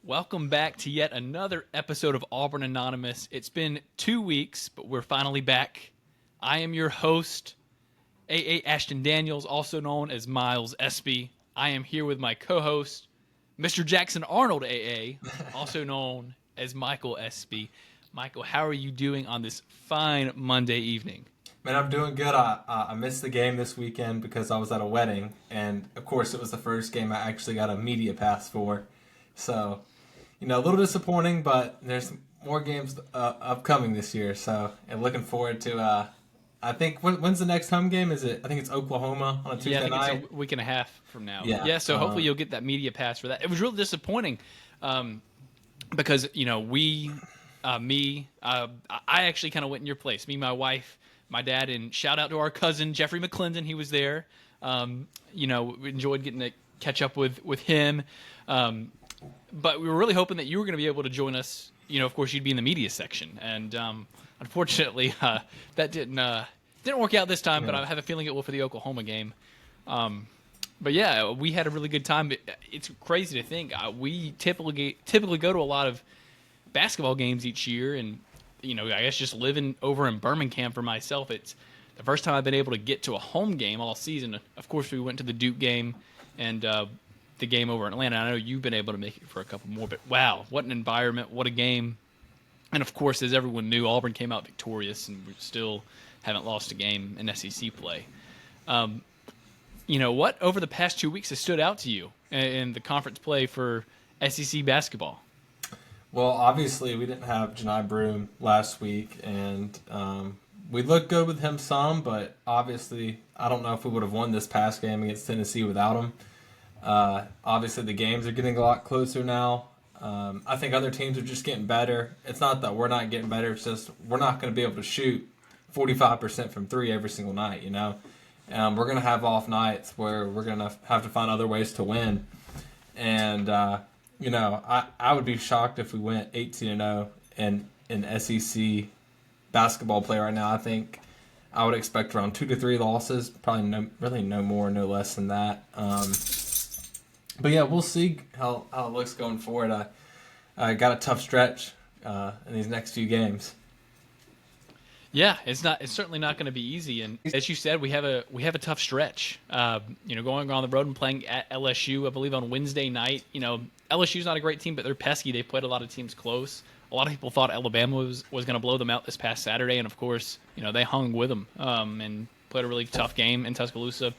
Welcome back to yet another episode of Auburn Anonymous. It's been 2 weeks, but we're finally back. I am your host, A.A. Ashton Daniels, also known as Miles Espy. I am here with my co-host, Mr. Jackson Arnold, A.A., also known as Michael Espy. Michael, how are you doing on this fine Monday evening? Man, I'm doing good. I missed the game this weekend because I was at a wedding, and of course it was the first game I actually got a media pass for. So, a little disappointing, but there's more games upcoming this year. So, and looking forward to. I think when's the next home game? Is it? I think it's Oklahoma on a Tuesday I think night. it's a week and a half from now. Yeah. So hopefully you'll get that media pass for that. It was really disappointing because I actually kind of went in your place. Me, my wife, my dad, and shout out to our cousin Jeffrey McClendon. He was there. We enjoyed getting to catch up with him. But we were really hoping that you were going to be able to join us. Of course, you'd be in the media section, and unfortunately, that didn't work out this time. But I have a feeling it will for the Oklahoma game. But yeah, we had a really good time. It's crazy to think we typically go to a lot of basketball games each year, and I guess just living over in Birmingham for myself, it's the first time I've been able to get to a home game all season. Of course, we went to the Duke game and the game over in Atlanta. I know you've been able to make it for a couple more, but wow, what an environment, what a game. And of course, as everyone knew, Auburn came out victorious, and we still haven't lost a game in SEC play. What over the past 2 weeks has stood out to you in the conference play for SEC basketball? Well, obviously we didn't have Janai Broome last week, and we looked good with him some, but obviously I don't know if we would have won this past game against Tennessee without him. Obviously the games are getting a lot closer now. I think other teams are just getting better. It's not that we're not getting better, it's just we're not going to be able to shoot 45% from three every single night, we're going to have off nights where we're going to have to find other ways to win. And, I would be shocked if we went 18-0 in SEC basketball play right now. I think I would expect around 2 to 3 losses, probably no more, no less than that. But yeah, we'll see how it looks going forward. I got a tough stretch in these next few games. Yeah, it's certainly not going to be easy. And as you said, we have a tough stretch. Going on the road and playing at LSU, I believe on Wednesday night. LSU's not a great team, but they're pesky. They played a lot of teams close. A lot of people thought Alabama was going to blow them out this past Saturday, and of course, they hung with them and played a really tough game in Tuscaloosa.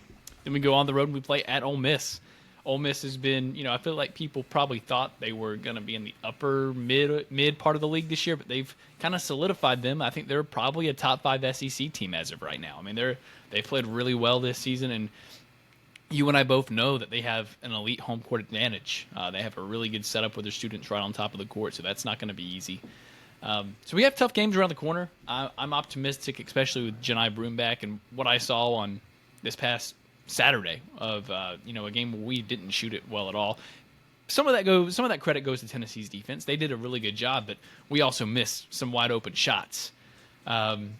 Then we go on the road and we play at Ole Miss. Ole Miss has been, I feel like people probably thought they were going to be in the upper mid part of the league this year, but they've kind of solidified them. I think they're probably a top 5 SEC team as of right now. I mean, they've played really well this season, and you and I both know that they have an elite home court advantage. They have a really good setup with their students right on top of the court, so that's not going to be easy. So we have tough games around the corner. I'm optimistic, especially with Janai Broome back, and what I saw on this past Saturday of a game where we didn't shoot it well at all. Some of that credit goes to Tennessee's defense. They did a really good job, but we also missed some wide open shots, and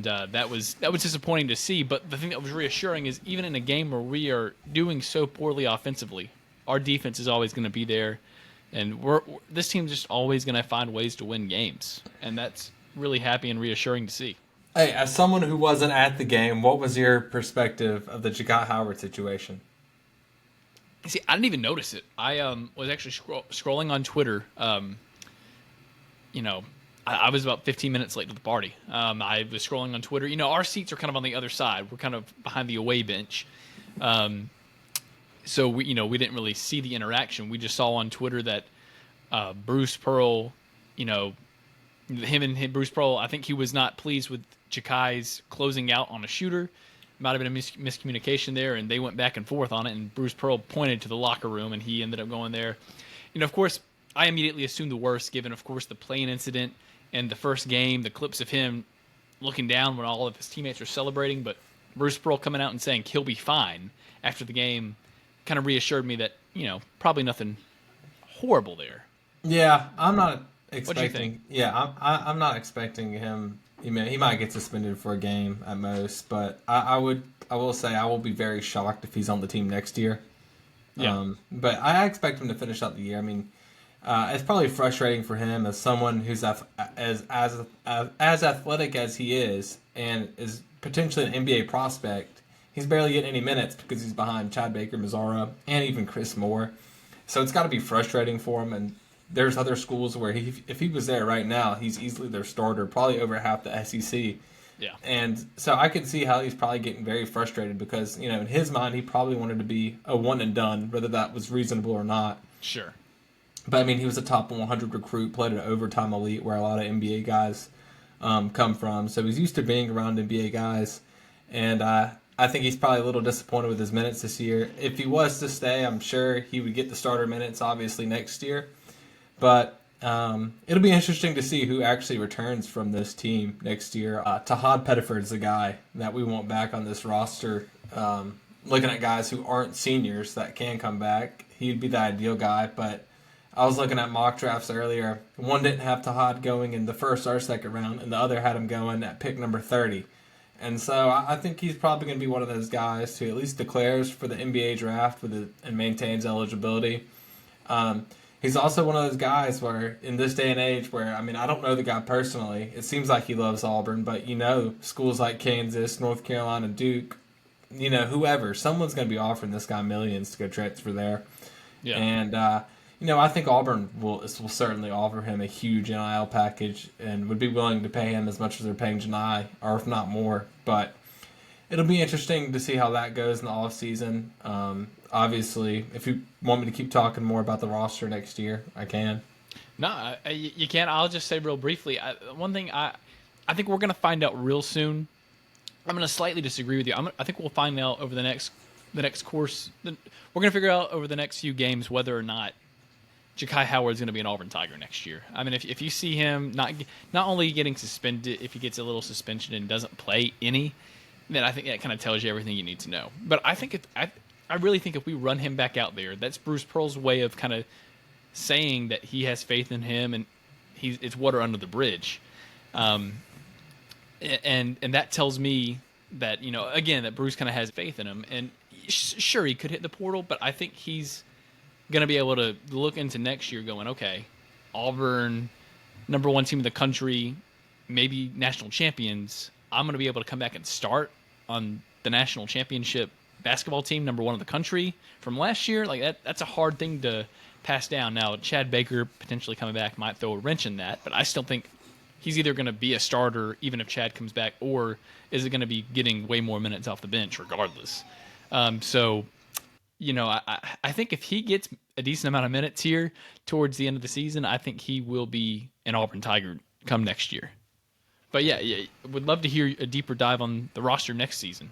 that was disappointing to see. But the thing that was reassuring is even in a game where we are doing so poorly offensively, our defense is always going to be there, and this team's just always going to find ways to win games, and that's really happy and reassuring to see. Hey, as someone who wasn't at the game, what was your perspective of the Ja'Kai Howard situation? See, I didn't even notice it. I was actually scrolling on Twitter. I was about 15 minutes late to the party. I was scrolling on Twitter. Our seats are kind of on the other side. We're kind of behind the away bench. So we didn't really see the interaction. We just saw on Twitter that Bruce Pearl, Bruce Pearl, I think he was not pleased with Ja'Kai's closing out on a shooter. Might have been a miscommunication there, and they went back and forth on it, and Bruce Pearl pointed to the locker room, and he ended up going there. Of course, I immediately assumed the worst, given, of course, the plane incident and the first game, the clips of him looking down when all of his teammates were celebrating, but Bruce Pearl coming out and saying he'll be fine after the game kind of reassured me that, probably nothing horrible there. Yeah, I'm not expecting. What do you think? Yeah, I'm not expecting him. He might get suspended for a game at most, but I will say I will be very shocked if he's on the team next year. Yeah. But I expect him to finish out the year. I mean, It's probably frustrating for him as someone who's as athletic as he is and is potentially an NBA prospect. He's barely getting any minutes because he's behind Chad Baker, Mazzara, and even Chris Moore. So it's got to be frustrating for him. And there's other schools where if he was there right now, he's easily their starter, probably over half the SEC. Yeah. And so I can see how he's probably getting very frustrated because, in his mind, he probably wanted to be a one and done, whether that was reasonable or not. Sure. But, I mean, he was a top 100 recruit, played at overtime elite where a lot of NBA guys come from. So he's used to being around NBA guys. And I think he's probably a little disappointed with his minutes this year. If he was to stay, I'm sure he would get the starter minutes, obviously, next year. But it'll be interesting to see who actually returns from this team next year. Tahad Pettiford's the guy that we want back on this roster. Looking at guys who aren't seniors that can come back, he'd be the ideal guy. But I was looking at mock drafts earlier. One didn't have Tahad going in the first or second round, and the other had him going at pick number 30. And so I think he's probably going to be one of those guys who at least declares for the NBA draft and maintains eligibility. He's also one of those guys where, in this day and age, where, I don't know the guy personally. It seems like he loves Auburn, but schools like Kansas, North Carolina, Duke, whoever, someone's going to be offering this guy millions to go transfer there. Yeah. And, I think Auburn will certainly offer him a huge NIL package and would be willing to pay him as much as they're paying Janai, or if not more. But it'll be interesting to see how that goes in the offseason. Obviously, if you want me to keep talking more about the roster next year, I can. No, you can't. I'll just say real briefly. One thing I think we're going to find out real soon. I'm going to slightly disagree with you. I think we'll find out over the next course. We're going to figure out over the next few games whether or not Ja'Kai Howard's going to be an Auburn Tiger next year. If you see him not only getting suspended, if he gets a little suspension and doesn't play any, then I think that kind of tells you everything you need to know. But I really think if we run him back out there, that's Bruce Pearl's way of kind of saying that he has faith in him and it's water under the bridge. And that tells me that, again, that Bruce kind of has faith in him. And sure, he could hit the portal, but I think he's going to be able to look into next year going, okay, Auburn, number one team in the country, maybe national champions. I'm going to be able to come back and start on the national championship basketball team, number one in the country from last year. Like that's a hard thing to pass down. Now, Chad Baker potentially coming back might throw a wrench in that, but I still think he's either going to be a starter even if Chad comes back, or is it going to be getting way more minutes off the bench regardless. I think if he gets a decent amount of minutes here towards the end of the season, I think he will be an Auburn Tiger come next year. But yeah, would love to hear a deeper dive on the roster next season.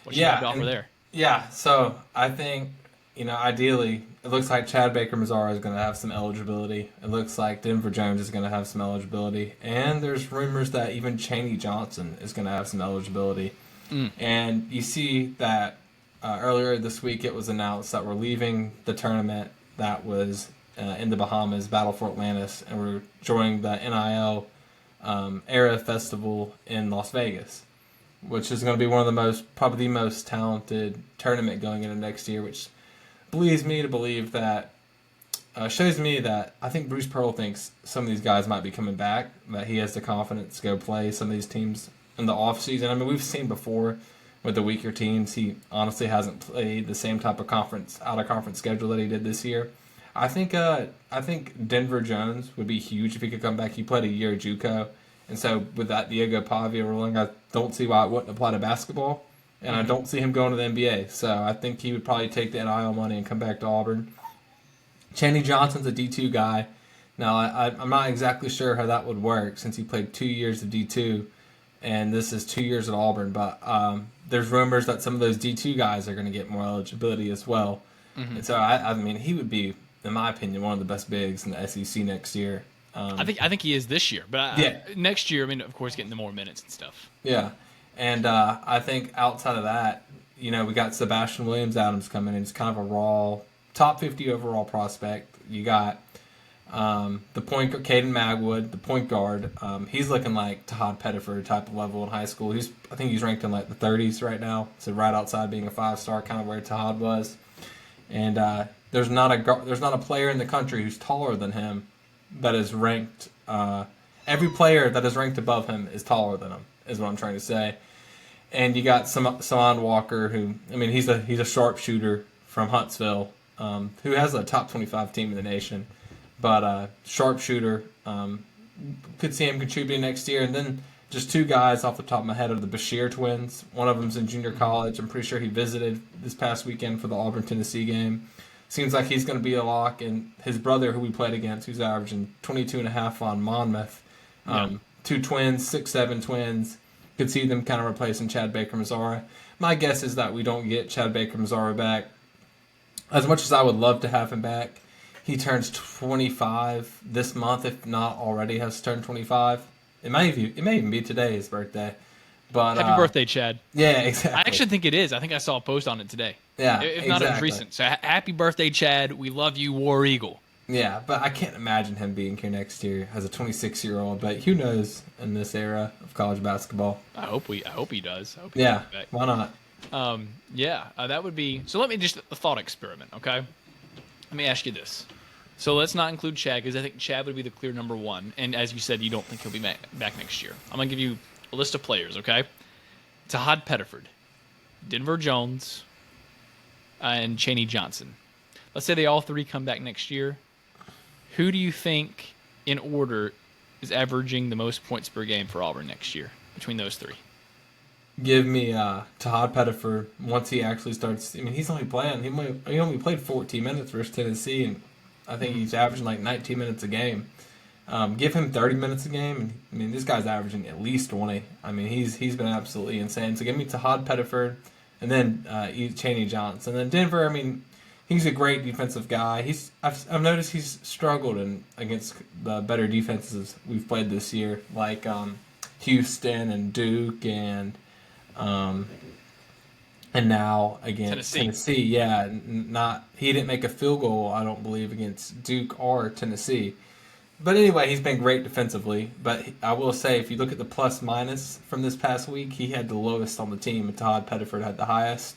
What you have to offer there? Yeah, so I think, ideally, it looks like Chad Baker Mazzara is going to have some eligibility. It looks like Denver Jones is going to have some eligibility. And there's rumors that even Chaney Johnson is going to have some eligibility. And you see that earlier this week it was announced that we're leaving the tournament that was in the Bahamas, Battle for Atlantis, and we're joining the NIL Era Festival in Las Vegas, which is going to be one of probably the most talented tournament going into next year, which believes me to believe that, shows me that I think Bruce Pearl thinks some of these guys might be coming back, that he has the confidence to go play some of these teams in the offseason. We've seen before with the weaker teams, he honestly hasn't played the same type of out-of-conference schedule that he did this year. I think Denver Jones would be huge if he could come back. He played a year at JUCO, and so with that Diego Pavia ruling, I don't see why it wouldn't apply to basketball, and I don't see him going to the NBA. So I think he would probably take the NIL money and come back to Auburn. Chaney Johnson's a D2 guy. Now, I'm not exactly sure how that would work since he played 2 years of D2, and this is 2 years at Auburn, but there's rumors that some of those D2 guys are going to get more eligibility as well. And so, he would be, in my opinion, one of the best bigs in the SEC next year. I think he is this year, but next year, of course, getting the more minutes and stuff. Yeah, and I think outside of that, we got Sebastian Williams-Adams coming in. He's kind of a raw, top 50 overall prospect. You got the point guard, Caden Magwood, the point guard. He's looking like Tahad Pettiford type of level in high school. I think he's ranked in the 30s right now, so right outside being a 5-star, kind of where Tahad was. And there's not a player in the country who's taller than him that is ranked. Every player that is ranked above him is taller than him. Is what I'm trying to say. And you got Saman Walker, who he's a sharpshooter from Huntsville, who has a top 25 team in the nation, but sharpshooter. Could see him contributing next year, and then just two guys off the top of my head are the Bashir twins. One of them's in junior college. I'm pretty sure he visited this past weekend for the Auburn Tennessee game. Seems like he's going to be a lock, and his brother, who we played against, who's averaging 22.5 on Monmouth. Two twins, 6'7" twins. Could see them kind of replacing Chad Baker-Mazara. My guess is that we don't get Chad Baker-Mazara back. As much as I would love to have him back, he turns 25 this month, if not already has turned 25. It may even be today, his birthday. But happy birthday, Chad. Yeah, exactly. I actually think it is. I think I saw a post on it today. Yeah, if not, it was recent. So happy birthday, Chad. We love you, War Eagle. Yeah, but I can't imagine him being here next year as a 26-year-old. But who knows in this era of college basketball? I hope he does. Yeah, why not? That would be. So let me just a thought experiment, okay? Let me ask you this. So let's not include Chad, because I think Chad would be the clear number one. And as you said, you don't think he'll be back next year. I'm going to give you a list of players, okay? Tahad Pettiford, Denver Jones, and Chaney Johnson. Let's say they all three come back next year. Who do you think, in order, is averaging the most points per game for Auburn next year between those three? Give me Tahad Pettiford once he actually starts. He's only playing. He only played 14 minutes versus Tennessee, and I think he's averaging like 19 minutes a game. Give him 30 minutes a game, and this guy's averaging at least 20. He's been absolutely insane. So give me Tahad Pettiford, and then Chaney Johnson. And then Denver, he's a great defensive guy. I've noticed he's struggled against the better defenses we've played this year, like Houston and Duke and now against Tennessee. Yeah, he didn't make a field goal, I don't believe, against Duke or Tennessee. But anyway, he's been great defensively. But I will say, if you look at the plus minus from this past week, he had the lowest on the team, and Todd Pettiford had the highest.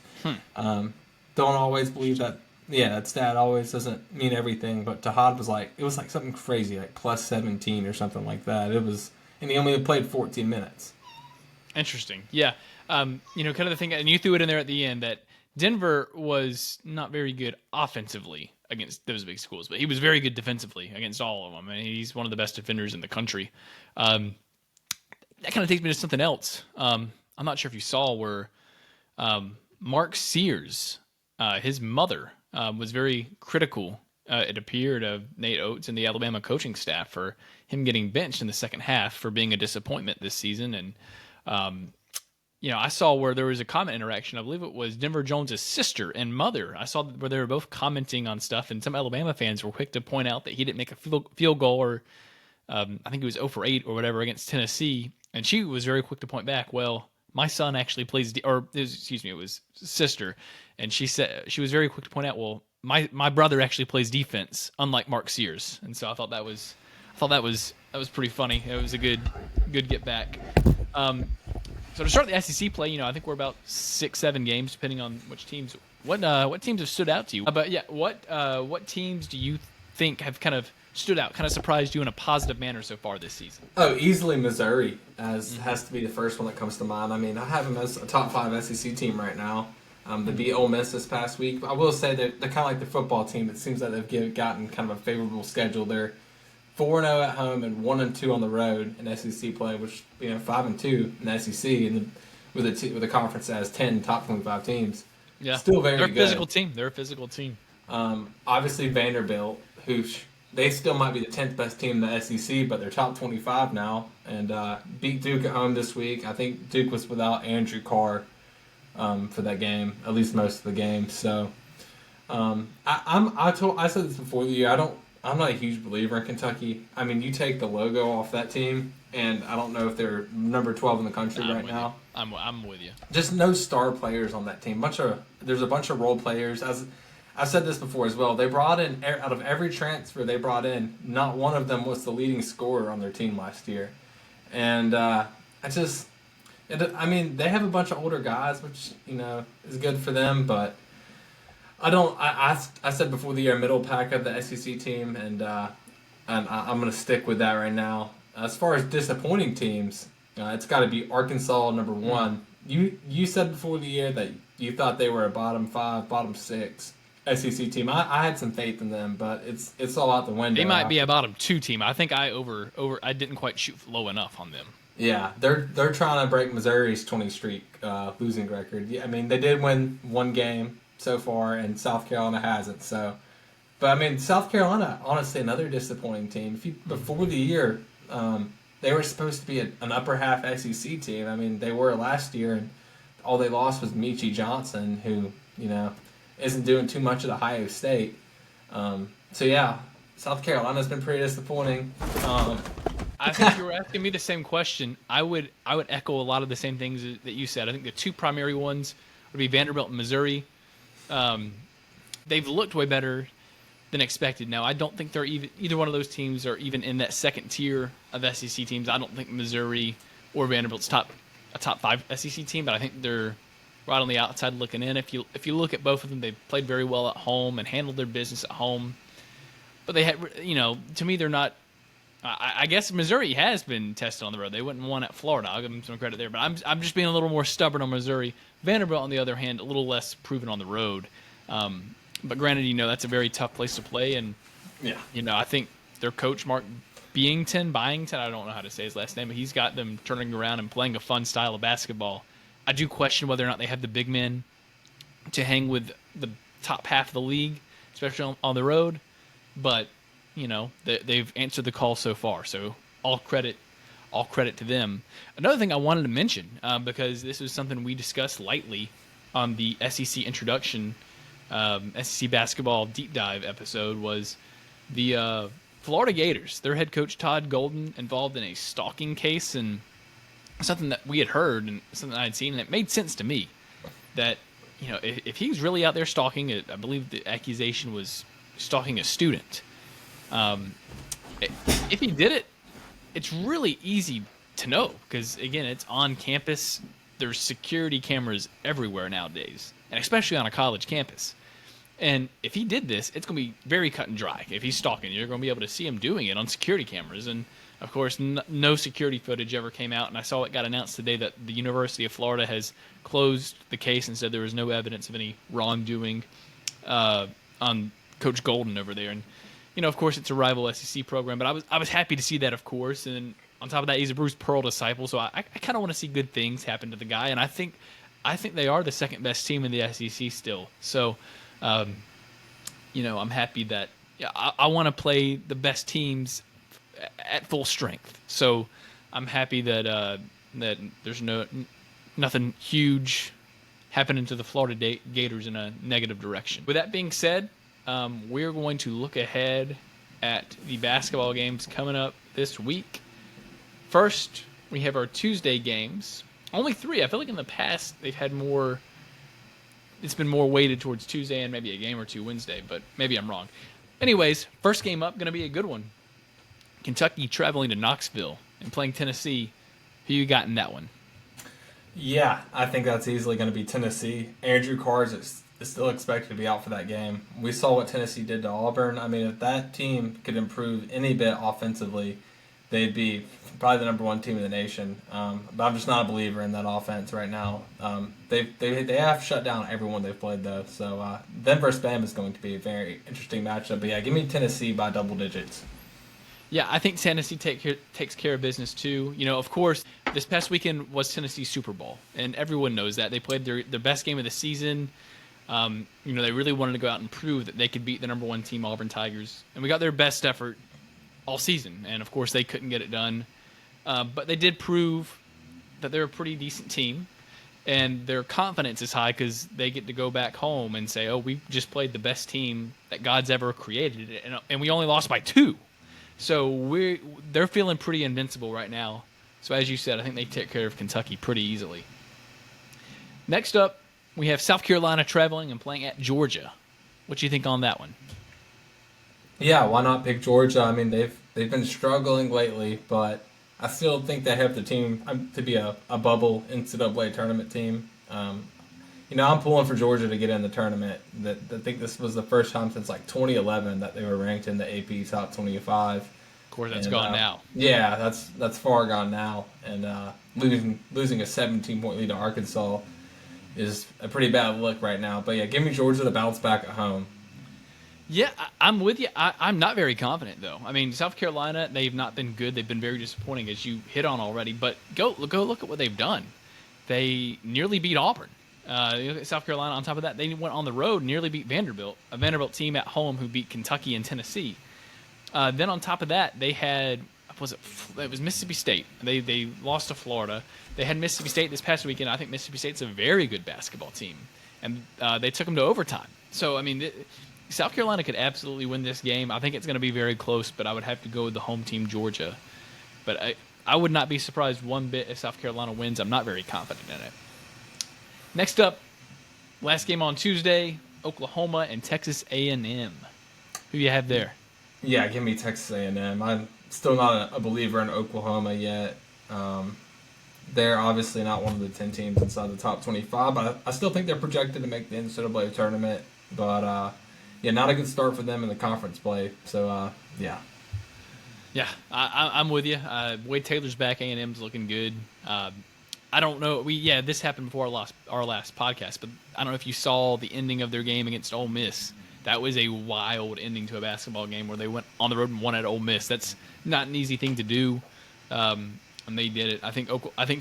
Don't always believe that. Yeah, that stat always doesn't mean everything. But Tahad was it was like something crazy, like plus 17 or something like that. It was, and he only played 14 minutes. Interesting. Yeah. Kind of the thing, and you threw it in there at the end, that Denver was not very good offensively against those big schools, but he was very good defensively against all of them. He's one of the best defenders in the country. That kind of takes me to something else. I'm not sure if you saw where Mark Sears, his mother, was very critical, it appeared, of Nate Oates and the Alabama coaching staff for him getting benched in the second half for being a disappointment this season. And I saw where there was a comment interaction. I believe it was Denver Jones' sister and mother. I saw where they were both commenting on stuff, and some Alabama fans were quick to point out that he didn't make a field goal, or I think he was 0 for 8 or whatever against Tennessee. And she was very quick to point back, well, my son actually plays, it was sister. And she said, she was very quick to point out, well, my brother actually plays defense, unlike Mark Sears. And so I thought that was pretty funny. It was a good get back. So to start the SEC play, I think we're about 6-7 games, depending on which teams. What teams have stood out to you? What teams do you think have kind of stood out, kind of surprised you in a positive manner so far this season? Oh, easily Missouri has to be the first one that comes to mind. I have them as a top 5 SEC team right now. They beat Ole Miss this past week. I will say they're kind of like the football team. It seems like they've gotten kind of a favorable schedule. They're 4-0 at home and 1-2 on the road in SEC play, which 5-2 in the SEC, and with a conference that has 10 top 25 teams. Yeah, still very good. They're a physical team. Obviously Vanderbilt, who they still might be the 10th best team in the SEC, but they're top 25 now, and beat Duke at home this week. I think Duke was without Andrew Carr for that game, at least most of the game. So I said this before the year. I'm not a huge believer in Kentucky. You take the logo off that team, and I don't know if they're number 12 in the country right now. I'm with you. Just no star players on that team. There's a bunch of role players. As I've said this before as well, they brought in, out of every transfer they brought in, not one of them was the leading scorer on their team last year. And they have a bunch of older guys, which is good for them, but I don't. I said before the year middle pack of the SEC team, and I'm going to stick with that right now. As far as disappointing teams, it's got to be Arkansas number one. You said before the year that you thought they were a bottom 5, bottom 6 SEC team. I had some faith in them, but it's all out the window. They might be a bottom 2 team. I think I I didn't quite shoot low enough on them. Yeah, they're trying to break Missouri's 20 streak losing record. Yeah, I mean they did win one game so far, and South Carolina hasn't. So, but I mean South Carolina, honestly, another disappointing team. Before the year, they were supposed to be an upper half SEC team. I mean they were last year, and all they lost was Michie Johnson, who isn't doing too much at Ohio State. So yeah, South Carolina's been pretty disappointing. I think you were asking me the same question. I would echo a lot of the same things that you said. I think the two primary ones would be Vanderbilt and Missouri. They've looked way better than expected. Now, I don't think they're either one of those teams are even in that second tier of SEC teams. I don't think Missouri or Vanderbilt's a top 5 SEC team, but I think they're right on the outside looking in. If you look at both of them, they've played very well at home and handled their business at home. But they had, to me, they're not. I guess Missouri has been tested on the road. They went and won at Florida. I'll give them some credit there. But I'm just being a little more stubborn on Missouri. Vanderbilt, on the other hand, a little less proven on the road. But granted, that's a very tough place to play. And, I think their coach, Mark Byington, I don't know how to say his last name, but he's got them turning around and playing a fun style of basketball. I do question whether or not they have the big men to hang with the top half of the league, especially on the road. But they've answered the call so far, so all credit to them. Another thing I wanted to mention, because this was something we discussed lightly on the SEC introduction, SEC basketball deep dive episode, was the Florida Gators. Their head coach Todd Golden involved in a stalking case, and something that we had heard and something I had seen, and it made sense to me that if he was really out there stalking, I believe the accusation was stalking a student. If he did it, it's really easy to know because, again, it's on campus. There's security cameras everywhere nowadays, and especially on a college campus. And if he did this, it's going to be very cut and dry. If he's stalking, you're going to be able to see him doing it on security cameras. And, of course, no security footage ever came out, and I saw it got announced today that the University of Florida has closed the case and said there was no evidence of any wrongdoing on Coach Golden over there. And of course, it's a rival SEC program, but I was happy to see that, of course. And on top of that, he's a Bruce Pearl disciple, so I kind of want to see good things happen to the guy. And I think they are the second best team in the SEC still. So, I'm happy that I want to play the best teams at full strength. So I'm happy that that there's nothing huge happening to the Florida Gators in a negative direction. With that being said, we're going to look ahead at the basketball games coming up this week. First, we have our Tuesday games. Only 3. I feel like in the past they've had more. It's been more weighted towards Tuesday and maybe a game or two Wednesday, but maybe I'm wrong. Anyways, first game up, going to be a good one. Kentucky traveling to Knoxville and playing Tennessee. Who you got in that one? Yeah, I think that's easily going to be Tennessee. Andrew Carr is still expected to be out for that game. We saw what Tennessee did to Auburn. I mean, if that team could improve any bit offensively, they'd be probably the number 1 team in the nation. But I'm just not a believer in that offense right now. They have shut down everyone they've played, though. So them versus Bama is going to be a very interesting matchup. But yeah, give me Tennessee by double digits. Yeah, I think Tennessee takes care of business too. Of course, this past weekend was Tennessee's Super Bowl, and everyone knows that. They played their best game of the season. They really wanted to go out and prove that they could beat the number 1 team, Auburn Tigers, and we got their best effort all season. And of course, they couldn't get it done, but they did prove that they're a pretty decent team, and their confidence is high because they get to go back home and say, "Oh, we just played the best team that God's ever created, and we only lost by 2." So they're feeling pretty invincible right now. So as you said, I think they take care of Kentucky pretty easily. Next up, we have South Carolina traveling and playing at Georgia. What do you think on that one? Yeah, why not pick Georgia? I mean, they've been struggling lately, but I still think they have the team to be a bubble NCAA tournament team. I'm pulling for Georgia to get in the tournament. I think this was the first time since like 2011 that they were ranked in the AP top 25. Of course, that's gone now. Yeah, that's far gone now. And losing a 17-point lead to Arkansas is a pretty bad look right now. But yeah, give me Georgia to bounce back at home. Yeah, I'm with you. I'm not very confident, though. I mean, South Carolina, they've not been good. They've been very disappointing, as you hit on already. But go look at what they've done. They nearly beat Auburn. South Carolina, on top of that, they went on the road, nearly beat Vanderbilt, a Vanderbilt team at home who beat Kentucky and Tennessee. Then on top of that, they had, it was Mississippi State. They lost to Florida. They had Mississippi State this past weekend. I think Mississippi State's a very good basketball team. And they took them to overtime. So, I mean, South Carolina could absolutely win this game. I think it's going to be very close, but I would have to go with the home team, Georgia. But I would not be surprised one bit if South Carolina wins. I'm not very confident in it. Next up, last game on Tuesday, Oklahoma and Texas A&M. Who do you have there? Yeah, give me Texas A&M. I'm still not a believer in Oklahoma yet. They're obviously not one of the 10 teams inside the top 25, but I still think they're projected to make the NCAA tournament. But, yeah, not a good start for them in the conference play. So, yeah. Yeah, I'm with you. Wade Taylor's back. A&M's looking good. I don't know. This happened before our last podcast, but I don't know if you saw the ending of their game against Ole Miss. That was a wild ending to a basketball game where they went on the road and won at Ole Miss. That's not an easy thing to do, and they did it. I think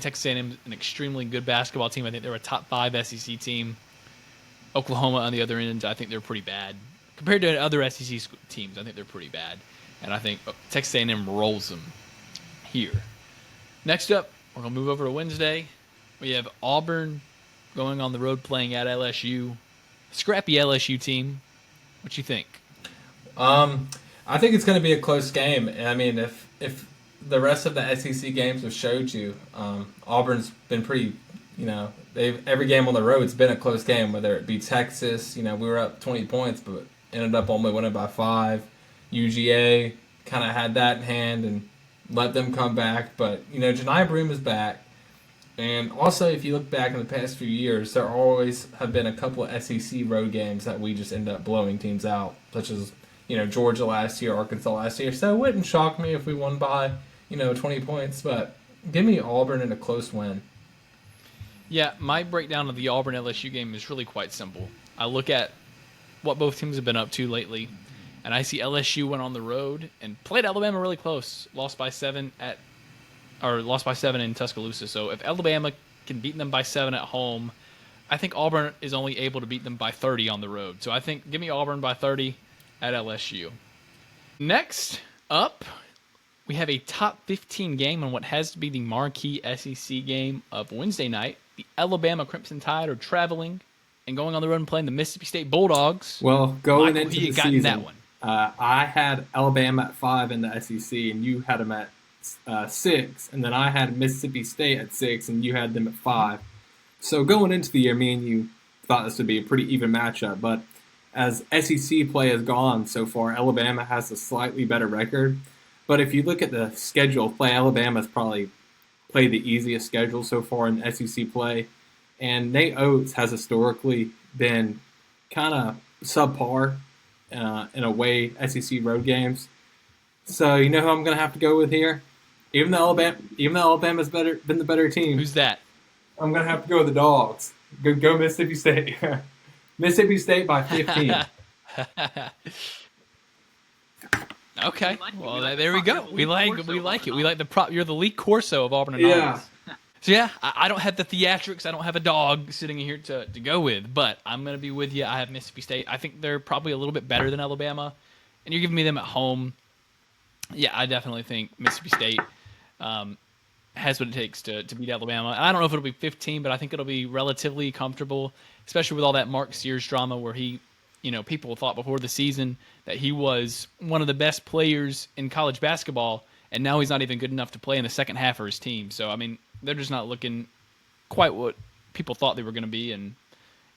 Texas A&M is an extremely good basketball team. I think they're a top 5 SEC team. Oklahoma on the other end, I think they're pretty bad compared to other SEC teams. I think they're pretty bad, and I think Texas A&M rolls them here. Next up, we're going to move over to Wednesday. We have Auburn going on the road playing at LSU. Scrappy LSU team. What you think? I think it's going to be a close game. I mean, if the rest of the SEC games have showed you, Auburn's been pretty, every game on the road it's been a close game, whether it be Texas, we were up 20 points, but ended up only winning by 5. UGA kind of had that in hand and let them come back. But, Janai Broome is back. And also, if you look back in the past few years, there always have been a couple of SEC road games that we just end up blowing teams out, such as, Georgia last year, Arkansas last year. So it wouldn't shock me if we won by, 20 points. But give me Auburn in a close win. Yeah, my breakdown of the Auburn-LSU game is really quite simple. I look at what both teams have been up to lately, and I see LSU went on the road and played Alabama really close, lost by 7 in Tuscaloosa. So if Alabama can beat them by 7 at home, I think Auburn is only able to beat them by 30 on the road. So I think give me Auburn by 30 at LSU. Next up, we have a top 15 game on what has to be the marquee SEC game of Wednesday night. The Alabama Crimson Tide are traveling and going on the road and playing the Mississippi State Bulldogs. Well, going into the season, that one. I had Alabama at 5 in the SEC, and you had them at 6, and then I had Mississippi State at 6, and you had them at 5. So going into the year, me and you thought this would be a pretty even matchup, but as SEC play has gone so far, Alabama has a slightly better record. But if you look at the schedule play, Alabama's probably played the easiest schedule so far in SEC play, and Nate Oates has historically been kind of subpar in away SEC road games. So you know who I'm going to have to go with here? Even though Alabama's been the better team. Who's that? I'm going to have to go with the Dogs. Go Mississippi State. Mississippi State by 15. Okay. Well, there we go. We like it. We like the prop. You're the Lee Corso of Auburn and Auburn. So yeah, I don't have the theatrics. I don't have a dog sitting here to go with, but I'm going to be with you. I have Mississippi State. I think they're probably a little bit better than Alabama, and you're giving me them at home. Yeah, I definitely think Mississippi State has what it takes to beat Alabama. And I don't know if it'll be 15, but I think it'll be relatively comfortable, especially with all that Mark Sears drama where he, people thought before the season that he was one of the best players in college basketball, and now he's not even good enough to play in the second half for his team. So, I mean, they're just not looking quite what people thought they were going to be, and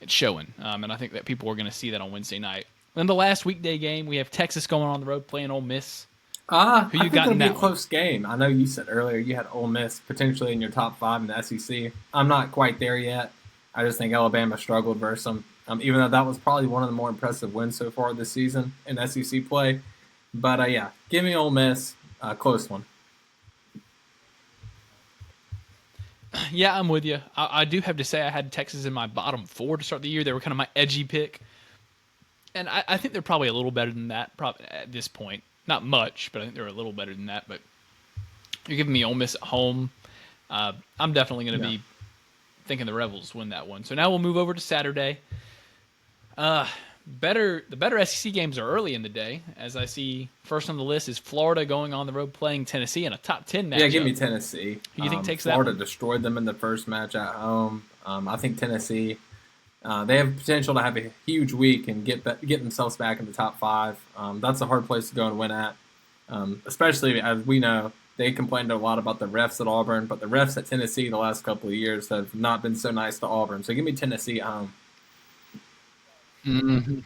it's showing. And I think that people are going to see that on Wednesday night. Then the last weekday game, we have Texas going on the road playing Ole Miss. I think it'll be a close game. I know you said earlier you had Ole Miss potentially in your top 5 in the SEC. I'm not quite there yet. I just think Alabama struggled versus them, even though that was probably one of the more impressive wins so far this season in SEC play. But yeah, give me Ole Miss, close one. Yeah, I'm with you. I do have to say I had Texas in my bottom 4 to start the year. They were kind of my edgy pick. And I think they're probably a little better than that probably at this point. Not much, but I think they're a little better than that. But you're giving me Ole Miss at home. I'm definitely going to be thinking the Rebels win that one. So now we'll move over to Saturday. The better SEC games are early in the day, as I see first on the list is Florida going on the road playing Tennessee in a top 10 matchup. Yeah, give me Tennessee. Who do you think takes Florida that one? destroyed them in the first match at home. I think Tennessee, they have potential to have a huge week and get themselves back in the top 5. That's a hard place to go and win at, especially as we know they complained a lot about the refs at Auburn, but the refs at Tennessee the last couple of years have not been so nice to Auburn. So give me Tennessee at home. Mm-hmm.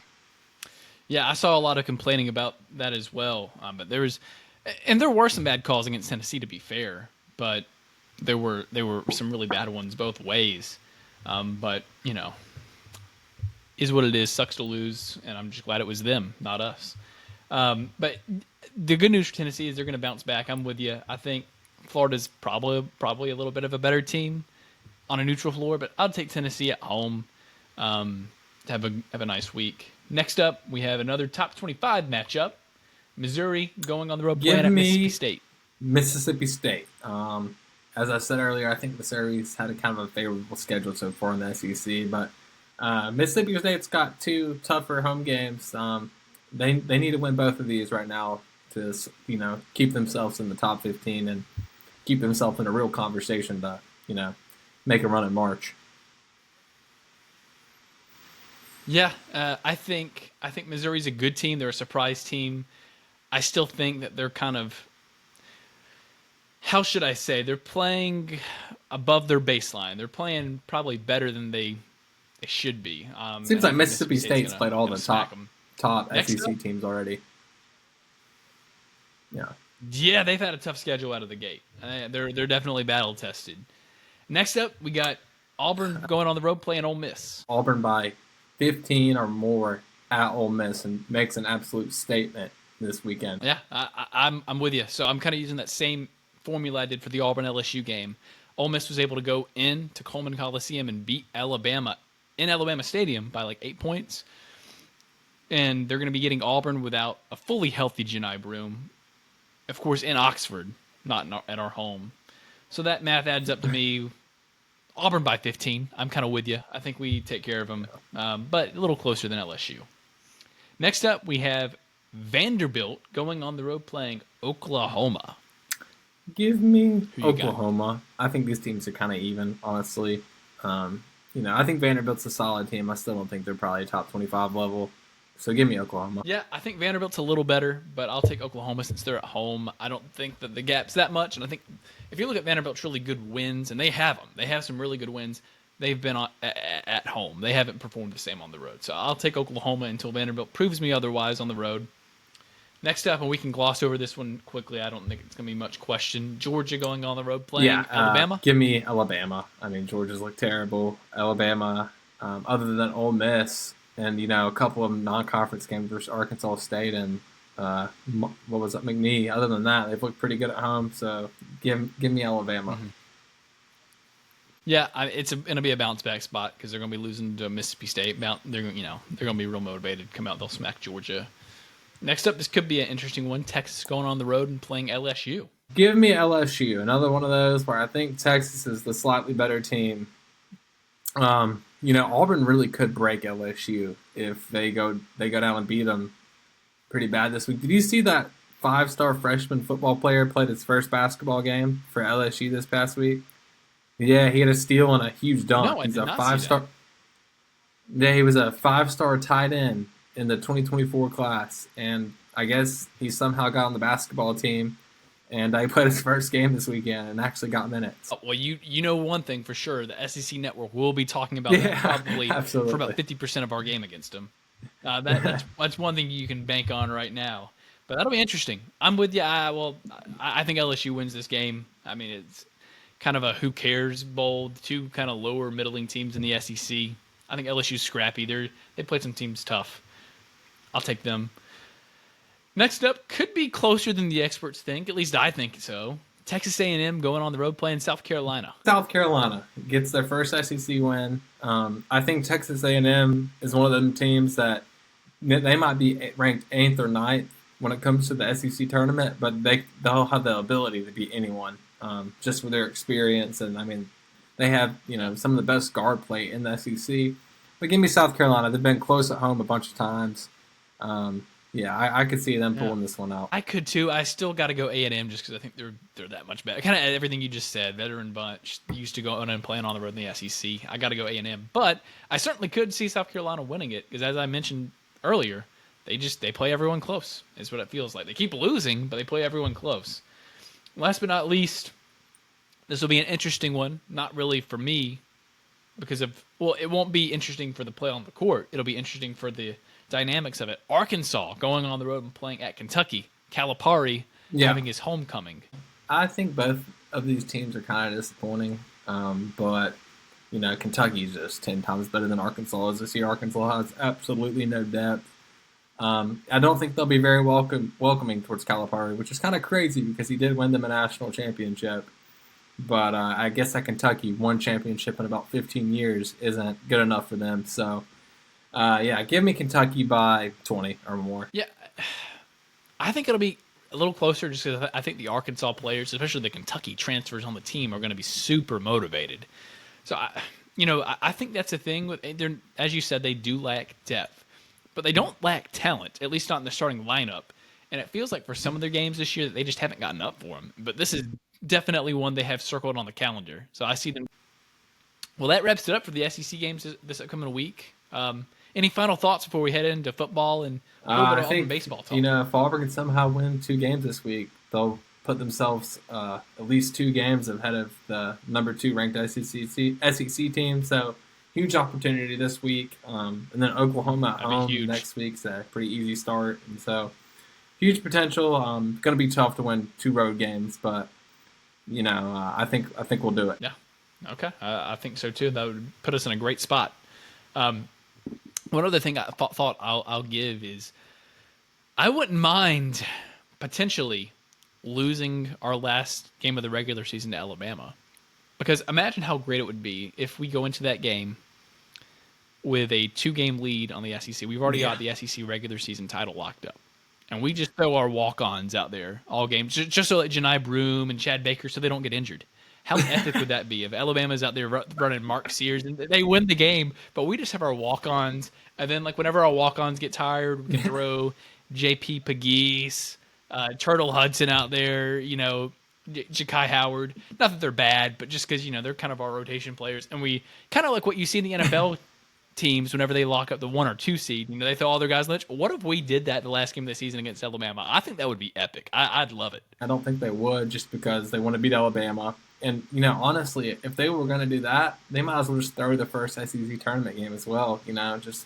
Yeah, I saw a lot of complaining about that as well. But there were some bad calls against Tennessee, to be fair. But there were some really bad ones both ways. But is what it is. Sucks to lose, and I'm just glad it was them, not us. But the good news for Tennessee is they're going to bounce back. I'm with you. I think Florida's probably a little bit of a better team on a neutral floor, but I'll take Tennessee at home to have a nice week. Next up, we have another top 25 matchup. Missouri going on the road playing at Mississippi State. Mississippi State. As I said earlier, I think Missouri's had a kind of a favorable schedule so far in the SEC, but Mississippi State's got 2 tougher home games. They need to win both of these right now to keep themselves in the top 15 and keep themselves in a real conversation to make a run in March. Yeah, I think Missouri's a good team. They're a surprise team. I still think that they're kind of, how should I say, they're playing above their baseline. They're playing probably better than they should be. Seems like Mississippi State's played all the top Next SEC up, teams already. Yeah. Yeah, they've had a tough schedule out of the gate. They're definitely battle tested. Next up, we got Auburn going on the road playing Ole Miss. Auburn by 15 or more at Ole Miss and makes an absolute statement this weekend. Yeah, I'm with you. So I'm kind of using that same formula I did for the Auburn LSU game. Ole Miss was able to go into Coleman Coliseum and beat Alabama in Alabama Stadium by like 8 points. And they're going to be getting Auburn without a fully healthy Janai Broom. Of course, in Oxford, not at our home. So that math adds up to me. Auburn by 15. I'm kind of with you. I think we take care of them, but a little closer than LSU. Next up, we have Vanderbilt going on the road playing Oklahoma. Give me Oklahoma. I think these teams are kind of even, honestly. I think Vanderbilt's a solid team. I still don't think they're probably top 25 level. So give me Oklahoma. Yeah, I think Vanderbilt's a little better, but I'll take Oklahoma since they're at home. I don't think that the gap's that much, and I think if you look at Vanderbilt's really good wins, and they have them, they have some really good wins, they've been at home. They haven't performed the same on the road. So I'll take Oklahoma until Vanderbilt proves me otherwise on the road. Next up, and we can gloss over this one quickly. I don't think it's going to be much question. Georgia going on the road playing Alabama. Give me Alabama. I mean, Georgia's look terrible. Alabama, other than Ole Miss, and a couple of non-conference games versus Arkansas State and McNeese. Other than that, they've looked pretty good at home. So give me Alabama. Mm-hmm. Yeah, it's going to be a bounce back spot because they're going to be losing to Mississippi State. They're going to be real motivated to come out. They'll smack Georgia. Next up, this could be an interesting one. Texas going on the road and playing LSU. Give me LSU. Another one of those where I think Texas is the slightly better team. Auburn really could break LSU if they go down and beat them pretty bad this week. Did you see that 5-star freshman football player played his first basketball game for LSU this past week? Yeah, he had a steal and a huge dunk. No, I did not see that. Yeah, he was a 5-star tight end in the 2024 class, and I guess he somehow got on the basketball team, and he played his first game this weekend and actually got minutes. Well, you know one thing for sure, the SEC Network will be talking about that probably for about 50% of our game against them. That's one thing you can bank on right now. But that'll be interesting. I'm with you. I think LSU wins this game. I mean, kind of a who cares bowl. Two kind of lower middling teams in the SEC. I think LSU's scrappy. They played some teams tough. I'll take them. Next up could be closer than the experts think. At least I think so. Texas A&M going on the road playing South Carolina. South Carolina gets their first SEC win. I think Texas A&M is one of them teams that they might be ranked 8th or 9th when it comes to the SEC tournament, but they'll have the ability to beat anyone just with their experience. And, I mean, they have, some of the best guard play in the SEC. But give me South Carolina. They've been close at home a bunch of times. I could see them pulling this one out. I could too. I still got to go A&M just because I think they're that much better. Kind of everything you just said. Veteran bunch, used to going and playing on the road in the SEC. I got to go A&M, but I certainly could see South Carolina winning it because, as I mentioned earlier, they play everyone close. Is what it feels like. They keep losing, but they play everyone close. Last but not least, this will be an interesting one. Not really for me because it won't be interesting for the play on the court. It'll be interesting for the dynamics of it. Arkansas going on the road and playing at Kentucky. Calipari having his homecoming. I think both of these teams are kind of disappointing, but Kentucky's just 10 times better than Arkansas is this year. Arkansas has absolutely no depth. I don't think they'll be very welcoming towards Calipari, which is kind of crazy because he did win them a national championship. But I guess that Kentucky won championship in about 15 years isn't good enough for them. So, give me Kentucky by 20 or more. Yeah, I think it'll be a little closer just because I think the Arkansas players, especially the Kentucky transfers on the team, are going to be super motivated. So, I think that's the thing. As you said, they do lack depth, but they don't lack talent, at least not in the starting lineup. And it feels like for some of their games this year that they just haven't gotten up for them. But this is definitely one they have circled on the calendar. So I see them. Well, that wraps it up for the SEC games this upcoming week. Any final thoughts before we head into football and a little bit of Auburn baseball talk? If Auburn can somehow win 2 games this week, they'll put themselves at least 2 games ahead of the number 2 ranked SEC team. So huge opportunity this week. And then Oklahoma at home next week's a pretty easy start. And so huge potential. Going to be tough to win 2 road games, but I think we'll do it. Yeah. Okay. I think so too. That would put us in a great spot. One other thing I thought I'll give is I wouldn't mind potentially losing our last game of the regular season to Alabama, because imagine how great it would be if we go into that game with a 2-game lead on the SEC. We've already got the SEC regular season title locked up. And we just throw our walk-ons out there all games, just so like Janai Broome and Chad Baker, so they don't get injured. How epic would that be if Alabama's out there running Mark Sears and they win the game, but we just have our walk-ons, and then like whenever our walk-ons get tired, we can throw J.P. Pegues, Turtle Hudson out there, Ja'Kai Howard. Not that they're bad, but just because they're kind of our rotation players, and we kind of like what you see in the NFL. Teams, whenever they lock up the 1 or 2 seed, they throw all their guys on the bench. What if we did that the last game of the season against Alabama? I think that would be epic. I'd love it. I don't think they would, just because they want to beat Alabama. And, honestly, if they were going to do that, they might as well just throw the first SEC tournament game as well. Just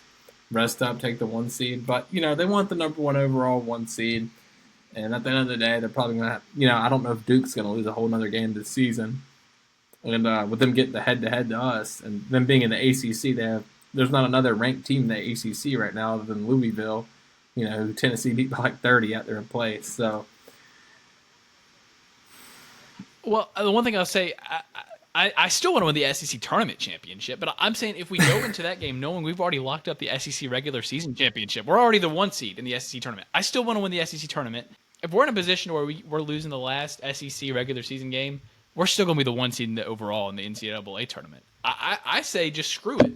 rest up, take the 1 seed. But, they want the number 1 overall 1 seed. And at the end of the day, they're probably going to have, I don't know if Duke's going to lose a whole other game this season. And with them getting the head-to-head to us and them being in the ACC, there's not another ranked team in the ACC right now other than Louisville, who Tennessee beat by like 30 out there in place. So, well, the one thing I'll say, I still want to win the SEC tournament championship, but I'm saying if we go into that game knowing we've already locked up the SEC regular season championship, we're already the 1 seed in the SEC tournament. I still want to win the SEC tournament. If we're in a position where we're losing the last SEC regular season game, we're still going to be the 1 seed in the overall in the NCAA tournament. I say just screw it.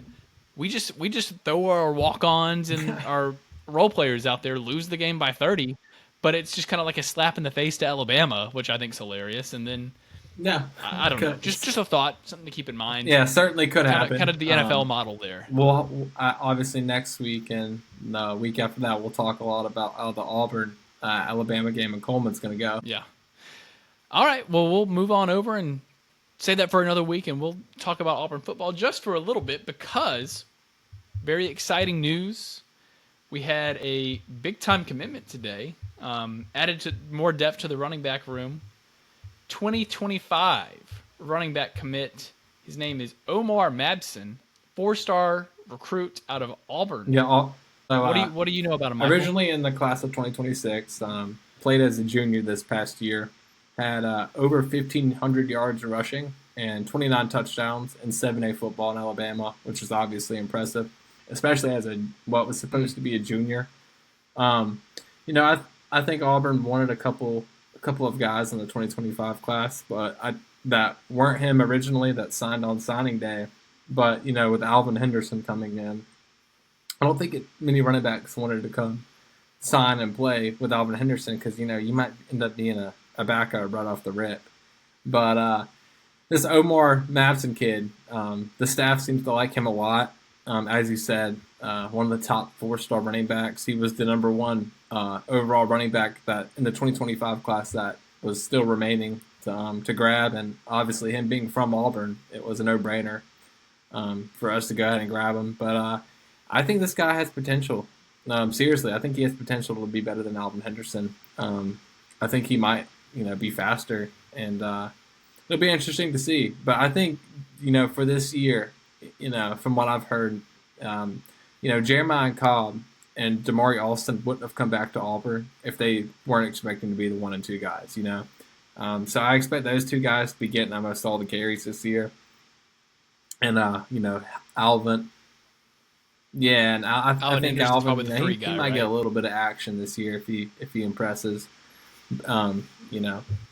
We just throw our walk-ons and our role players out there, lose the game by 30, but it's just kind of like a slap in the face to Alabama, which I think is hilarious. And then, I don't know, just a thought, something to keep in mind. Yeah, certainly could happen. Kind of the NFL model there. Well, obviously next week and the week after that, we'll talk a lot about how the Auburn Alabama game in Coleman's going to go. Yeah. All right. Well, we'll move on over and say that for another week, and we'll talk about Auburn football just for a little bit because very exciting news. We had a big-time commitment today, added to more depth to the running back room. 2025 running back commit. His name is Omar Mabson, 4-star recruit out of Auburn. Yeah. What do you know about him, Michael? Originally in the class of 2026, played as a junior this past year, had over 1,500 yards rushing and 29 touchdowns in 7A football in Alabama, which is obviously impressive, especially as what was supposed to be a junior. Um, I think Auburn wanted a couple of guys in the 2025 class, but that weren't him originally that signed on signing day. But with Alvin Henderson coming in, I don't think many running backs wanted to come sign and play with Alvin Henderson because you might end up being a backup right off the rip. But this Omar Mabson kid, the staff seems to like him a lot. As you said, one of the top 4-star running backs. He was the number 1 overall running back that in the 2025 class that was still remaining to grab. And obviously, him being from Auburn, it was a no-brainer for us to go ahead and grab him. But I think this guy has potential. Seriously, I think he has potential to be better than Alvin Henderson. I think he might, be faster, and it'll be interesting to see. But I think, for this year, from what I've heard, Jeremiah Cobb and Damari Alston wouldn't have come back to Auburn if they weren't expecting to be the 1 and 2 guys. So I expect those 2 guys to be getting almost all the carries this year, and Alvin. Yeah, and I think Alvin, he might get a little bit of action this year if he impresses.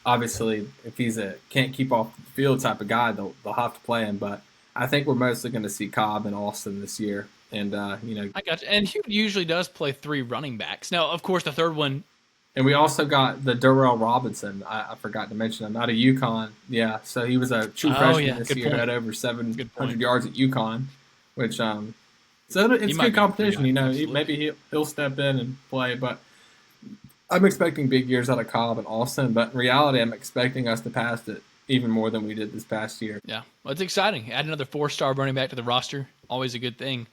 Obviously, if he's can't keep off the field type of guy, they'll have to play him. But I think we're mostly going to see Cobb and Austin this year. And I got you. And he usually does play 3 running backs. Now, of course, the third one. And we also got the Darrell Robinson. I forgot to mention him out of UConn. Yeah, so he was a true freshman this year. Had over 700 yards at UConn, which so it's good competition. Maybe he'll step in and play, but I'm expecting big years out of Cobb and Austin. But in reality, I'm expecting us to pass it even more than we did this past year. Yeah, well, it's exciting. Add another 4-star running back to the roster, always a good thing.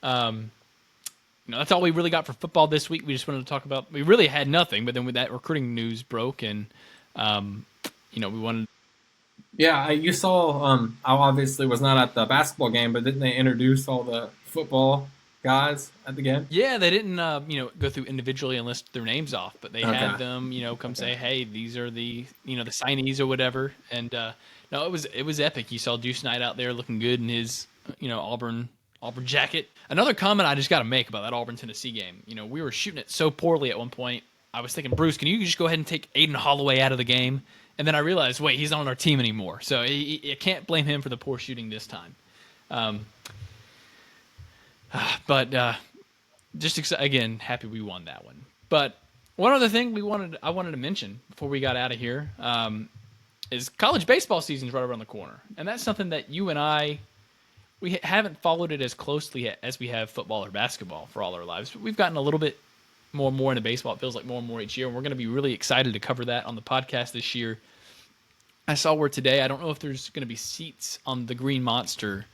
That's all we really got for football this week. We just wanted to talk about. We really had nothing, but then with that recruiting news broke, and we wanted. Yeah, you saw. I obviously was not at the basketball game, but didn't they introduce all the football guys at the game? Yeah, they didn't, go through individually and list their names off, but they had them, come say, hey, these are the, the signees or whatever. And no, it was epic. You saw Deuce Knight out there looking good in his, Auburn jacket. Another comment I just got to make about that Auburn Tennessee game. We were shooting it so poorly at one point. I was thinking, Bruce, can you just go ahead and take Aiden Holloway out of the game? And then I realized, wait, he's not on our team anymore. So you can't blame him for the poor shooting this time. But again, happy we won that one. But one other thing I wanted to mention before we got out of here is college baseball season's right around the corner. And that's something that you and we haven't followed it as closely as we have football or basketball for all our lives. But we've gotten a little bit more and more into baseball. It feels like more and more each year. And we're going to be really excited to cover that on the podcast this year. I saw where today, I don't know if there's going to be seats on the Green Monster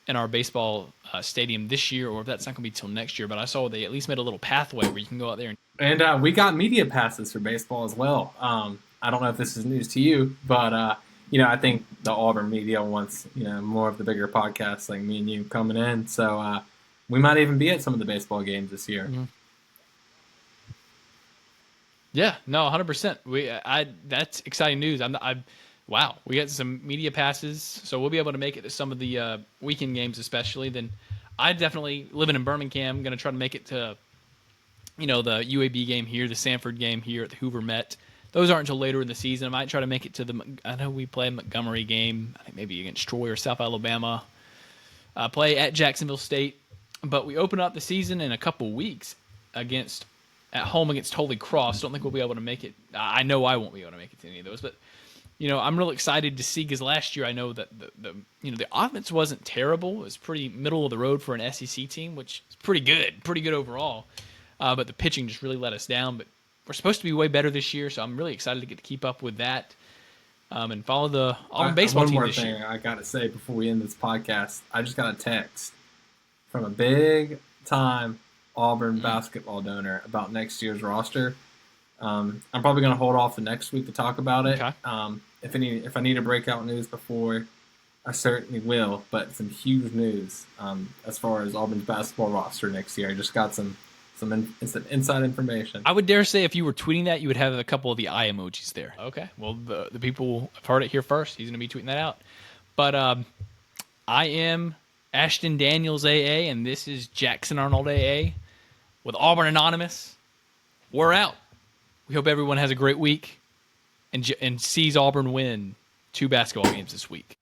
in our baseball stadium this year, or if that's not going to be till next year. But I saw they at least made a little pathway where you can go out there. And we got media passes for baseball as well. I don't know if this is news to you, but I think the Auburn media wants more of the bigger podcasts like me and you coming in. So we might even be at some of the baseball games this year. Mm-hmm. Yeah, no, 100%. That's exciting news. Wow, we got some media passes, so we'll be able to make it to some of the weekend games, especially. Then I definitely, living in Birmingham, going to try to make it to, the UAB game here, the Sanford game here at the Hoover Met. Those aren't until later in the season. I might try to make it to I know we play a Montgomery game, I think maybe against Troy or South Alabama. Play at Jacksonville State, but we open up the season in a couple weeks at home against Holy Cross. Don't think we'll be able to make it. I know I won't be able to make it to any of those, but I'm real excited to see, because last year I know that the offense wasn't terrible. It was pretty middle of the road for an SEC team, which is pretty good overall. But the pitching just really let us down. But we're supposed to be way better this year, so I'm really excited to get to keep up with that and follow the Auburn baseball team this year. One more thing I got to say before we end this podcast. I just got a text from a big-time Auburn basketball donor about next year's roster. I'm probably going to hold off the next week to talk about it. Okay. if I need to break out news before, I certainly will. But some huge news as far as Auburn's basketball roster next year. I just got some inside information. I would dare say if you were tweeting that, you would have a couple of the eye emojis there. Okay, well, the people have heard it here first. He's going to be tweeting that out. But I am Ashton Daniels AA, and this is Jackson Arnold AA with Auburn Anonymous. We're out. We hope everyone has a great week and sees Auburn win 2 basketball games this week.